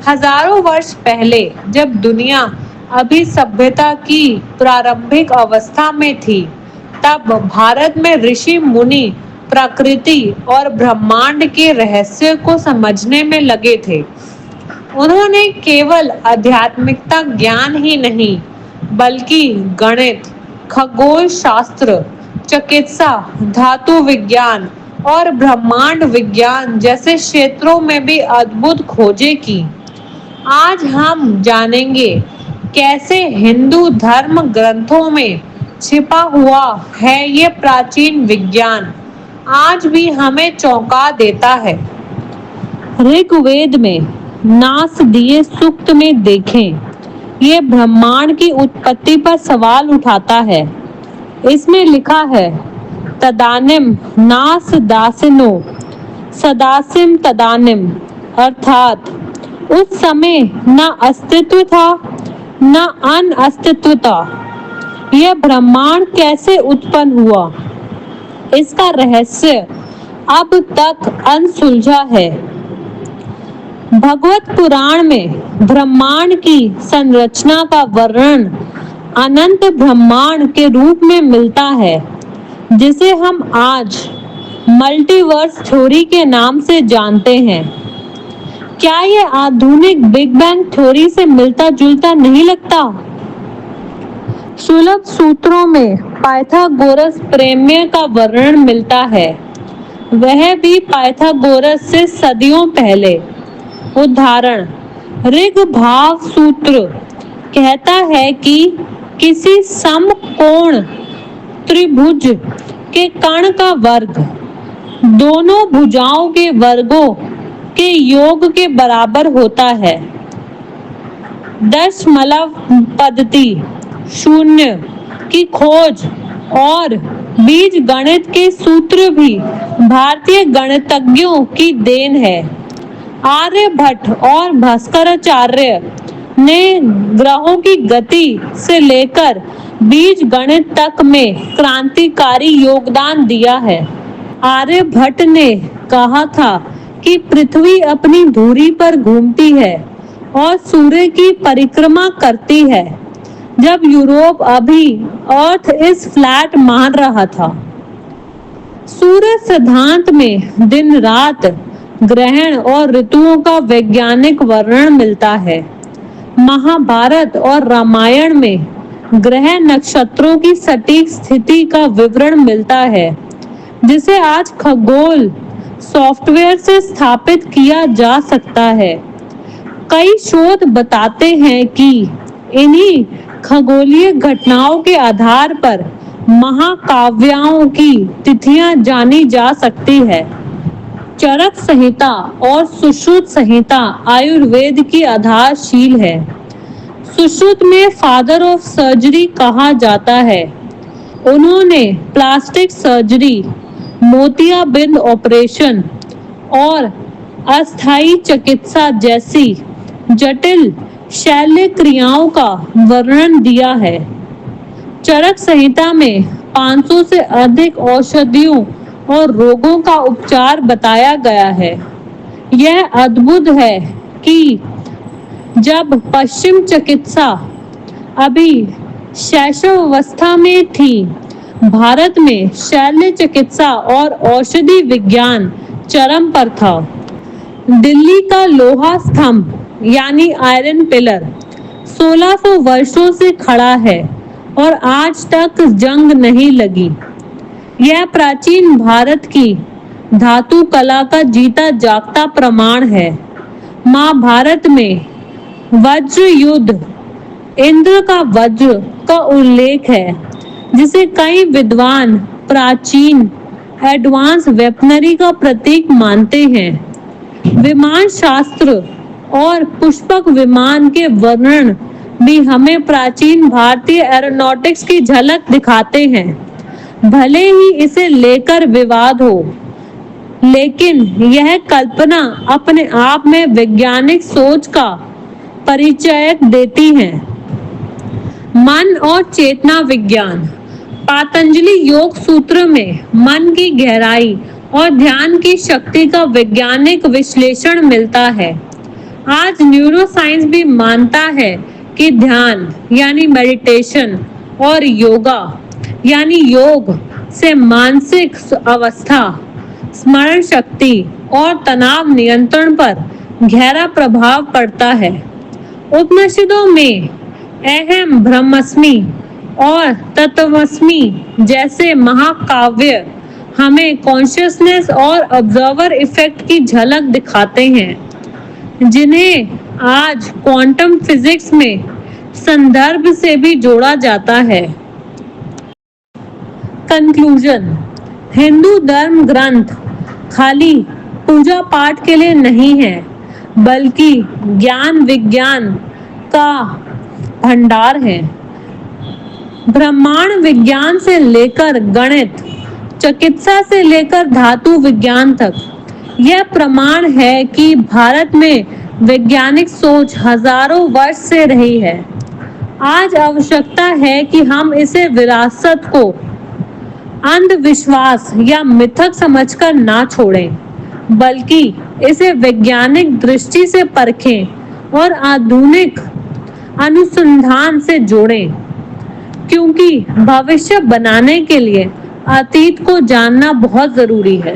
हजारों वर्ष पहले जब दुनिया अभी सभ्यता की प्रारंभिक अवस्था में थी, तब भारत में ऋषि मुनि प्रकृति और ब्रह्मांड के रहस्य को समझने में लगे थे। उन्होंने केवल आध्यात्मिकता ज्ञान ही नहीं, बल्कि गणित, खगोल शास्त्र, चिकित्सा, धातु विज्ञान और ब्रह्मांड विज्ञान जैसे क्षेत्रों में भी अद्भुत खोजें की। आज हम जानेंगे कैसे हिंदू धर्म ग्रंथों में छिपा हुआ है ये प्राचीन विज्ञान आज भी हमें चौंका देता है। ऋग्वेद में नासदीय सूक्त में देखें, ये ब्रह्मांड की उत्पत्ति पर सवाल उठाता है। इसमें लिखा है, तदानिम नास दासिनो सदासिम तदानिम, अर्थात उस समय न अस्तित्व था न अनअस्तित्व था। यह ब्रह्मांड कैसे उत्पन्न हुआ, इसका रहस्य अब तक अनसुलझा है। भगवत पुराण में ब्रह्मांड की संरचना का वर्णन अनंत ब्रह्मांड के रूप में मिलता है, जिसे हम आज मल्टीवर्स थ्योरी के नाम से जानते हैं। क्या यह आधुनिक बिग बैंग थ्योरी से मिलता जुलता नहीं लगता? सुलभ सूत्रों में पाइथागोरस प्रमेय का वर्णन मिलता है, वह भी पाइथागोरस से सदियों पहले। उदाहरण, ऋग भाव सूत्र कहता है कि किसी समकोण त्रिभुज के कर्ण का वर्ग दोनों भुजाओं के वर्गों के योग के बराबर होता है। दशमलव पद्धति, शून्य की खोज और बीज गणित के सूत्र भी भारतीय गणितज्ञों की देन है। आर्यभट्ट और भास्कराचार्य ने ग्रहों की गति से लेकर बीज गणित तक में क्रांतिकारी योगदान दिया है। आर्यभट्ट ने कहा था कि पृथ्वी अपनी धुरी पर घूमती है और सूर्य की परिक्रमा करती है, जब यूरोप अभी अर्थ इज फ्लैट मान रहा था। सूर्य सिद्धांत में दिन रात, ग्रहण और ऋतुओं का वैज्ञानिक वर्णन मिलता है। महाभारत और रामायण में ग्रह नक्षत्रों की सटीक स्थिति का विवरण मिलता है, जिसे आज खगोल सॉफ्टवेयर से स्थापित किया जा सकता है। कई शोध बताते हैं कि इन्हीं खगोलीय घटनाओं के आधार पर महाकाव्यों की तिथियां जानी जा सकती है। चरक संहिता और सुश्रुत संहिता आयुर्वेद की आधारशील है। सुश्रुत में फादर ऑफ सर्जरी कहा जाता है। उन्होंने प्लास्टिक सर्जरी, मोतियाबिंद ऑपरेशन और अस्थायी चिकित्सा जैसी जटिल शल्य क्रियाओं का वर्णन दिया है। चरक संहिता में 500 से अधिक औषधियों और रोगों का उपचार बताया गया है। यह अद्भुत है कि जब पश्चिम चिकित्सा अभी शैशवावस्था में थी, भारत में शल्य चिकित्सा और औषधि विज्ञान चरम पर था। दिल्ली का लोहा स्तंभ यानी आयरन पिलर 1600 वर्षों से खड़ा है और आज तक जंग नहीं लगी। यह प्राचीन भारत की धातु कला का जीता जागता प्रमाण है। महाभारत में वज्र युद्ध, इंद्र का वज्र का उल्लेख है, जिसे कई विद्वान प्राचीन एडवांस वेपनरी का प्रतीक मानते हैं। विमान शास्त्र और पुष्पक विमान के वर्णन भी हमें प्राचीन भारतीय एरोनॉटिक्स की झलक दिखाते हैं। भले ही इसे लेकर विवाद हो, लेकिन यह कल्पना अपने आप में वैज्ञानिक सोच का परिचय देती है। मन और चेतना विज्ञान, पातंजलि योग सूत्र में मन की गहराई और ध्यान की शक्ति का वैज्ञानिक विश्लेषण मिलता है। आज न्यूरोसाइंस भी मानता है कि ध्यान यानी मेडिटेशन और योगा यानी योग से मानसिक अवस्था, स्मरण शक्ति और तनाव नियंत्रण पर गहरा प्रभाव पड़ता है। उपनिषदों में अहम ब्रह्मास्मि और तत्वमसि जैसे महाकाव्य हमें कॉन्शियसनेस और ऑब्जर्वर इफेक्ट की झलक दिखाते हैं, जिन्हें आज क्वांटम फिजिक्स में संदर्भ से भी जोड़ा जाता है। कंक्लूजन: हिंदू धर्म ग्रंथ खाली पूजा पाठ के लिए नहीं है, बल्कि ज्ञान विज्ञान का भंडार है। ब्रह्मांड विज्ञान से लेकर गणित, चिकित्सा से लेकर धातु विज्ञान तक यह प्रमाण है कि भारत में वैज्ञानिक सोच हजारों वर्ष से रही है। आज आवश्यकता है कि हम इसे विरासत को अंधविश्वास या मिथक समझकर ना छोड़ें, बल्कि इसे वैज्ञानिक दृष्टि से परखें और आधुनिक अनुसंधान से जोड़ें, क्योंकि भविष्य बनाने के लिए अतीत को जानना बहुत जरूरी है।